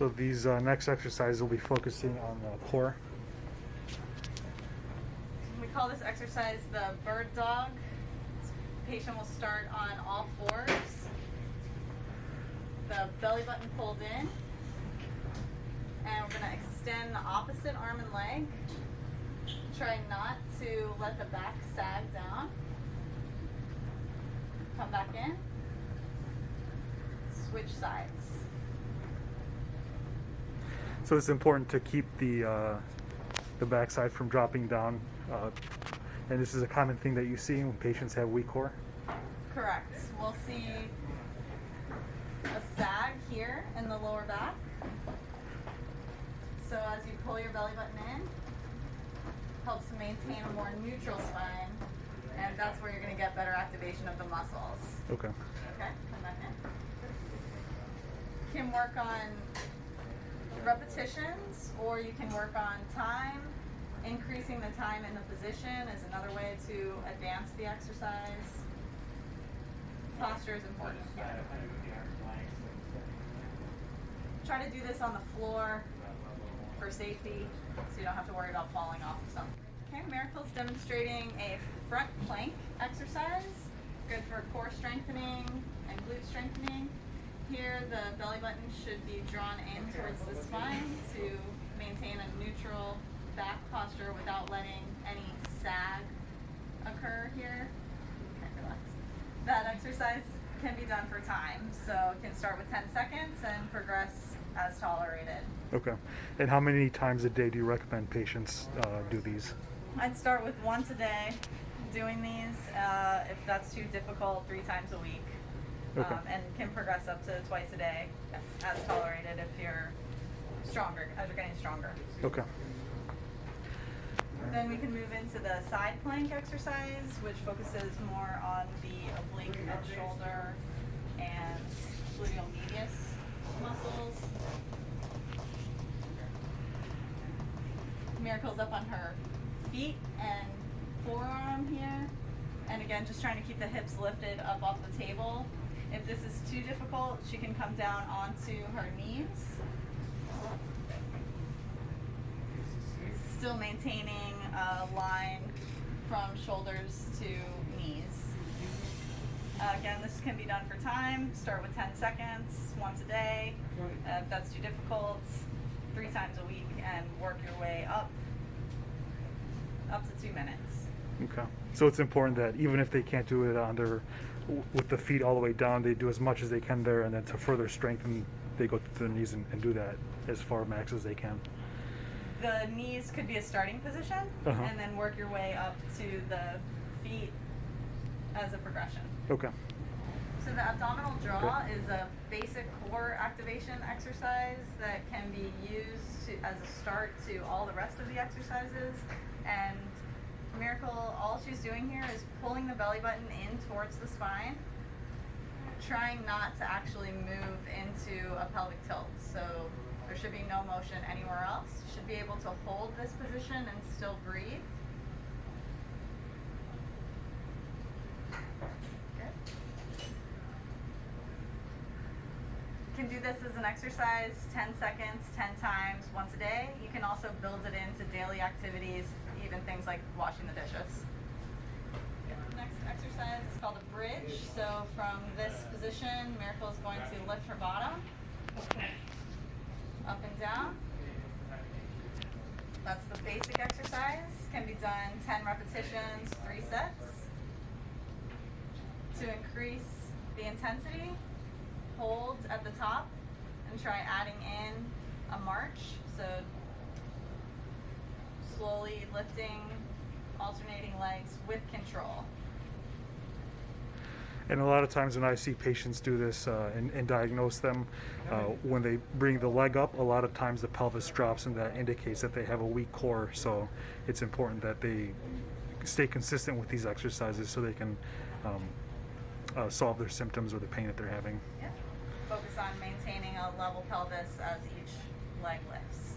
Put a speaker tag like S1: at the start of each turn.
S1: So these next exercises will be focusing on the core.
S2: We call this exercise the bird dog. The patient will start on all fours. The belly button pulled in. And we're going to extend the opposite arm and leg. Try not to let the back sag down. Come back in. Switch sides.
S1: So it's important to keep the backside from dropping down, and this is a common thing that you see when patients have weak core.
S2: Correct. We'll see a sag here in the lower back. So as you pull your belly button in, helps to maintain a more neutral spine, and that's where you're going to get better activation of the muscles.
S1: Okay.
S2: Okay, come back in. You can work on repetitions, or you can work on time. Increasing the time in the position is another way to advance the exercise. Posture is important. Try to do this on the floor for safety, so you don't have to worry about falling off of something. Okay, Miracle's demonstrating a front plank exercise, good for core strengthening and glute strengthening. Here, the belly button should be drawn in towards the spine to maintain a neutral back posture without letting any sag occur here. Okay, relax. That exercise can be done for time, so it can start with 10 seconds and progress as tolerated.
S1: Okay. And how many times a day do you recommend patients do these?
S2: I'd start with once a day doing these. If that's too difficult, 3 times a week.
S1: Okay.
S2: And can progress up to twice a day as tolerated if you're stronger, as you're getting stronger.
S1: Okay.
S2: Then we can move into the side plank exercise, which focuses more on the oblique head shoulder and gluteal medius muscles. Miracle's up on her feet and forearm here. And again, just trying to keep the hips lifted up off the table. If this is too difficult, she can come down onto her knees. Still maintaining a line from shoulders to knees. Again, this can be done for time. Start with 10 seconds, once a day. If that's too difficult, 3 times a week, and work your way up to 2 minutes.
S1: Okay. So it's important that even if they can't do it on with the feet all the way down, they do as much as they can there, and then to further strengthen, they go to their knees and do that as far max as they can.
S2: The knees could be a starting position, and then work your way up to the feet as a progression.
S1: Okay.
S2: So the abdominal draw is a basic core activation exercise that can be used as a start to all the rest of the exercises. And Miracle, all she's doing here is pulling the belly button in towards the spine, trying not to actually move into a pelvic tilt. So there should be no motion anywhere else. You should be able to hold this position and still breathe. Good. You can do this as an exercise, 10 seconds, 10 times, once a day. You can also build it into daily activities, even things like washing the dishes. The next exercise is called a bridge. So from this position, Miracle is going to lift her bottom, up and down. That's the basic exercise. Can be done 10 repetitions, 3 sets. To increase the intensity, hold at the top and try adding in a march. So slowly lifting, alternating legs with control.
S1: And a lot of times when I see patients do this and diagnose them, when they bring the leg up, a lot of times the pelvis drops, and that indicates that they have a weak core. So it's important that they stay consistent with these exercises so they can solve their symptoms or the pain that they're having.
S2: Yeah. Focus on maintaining a level pelvis as each leg lifts.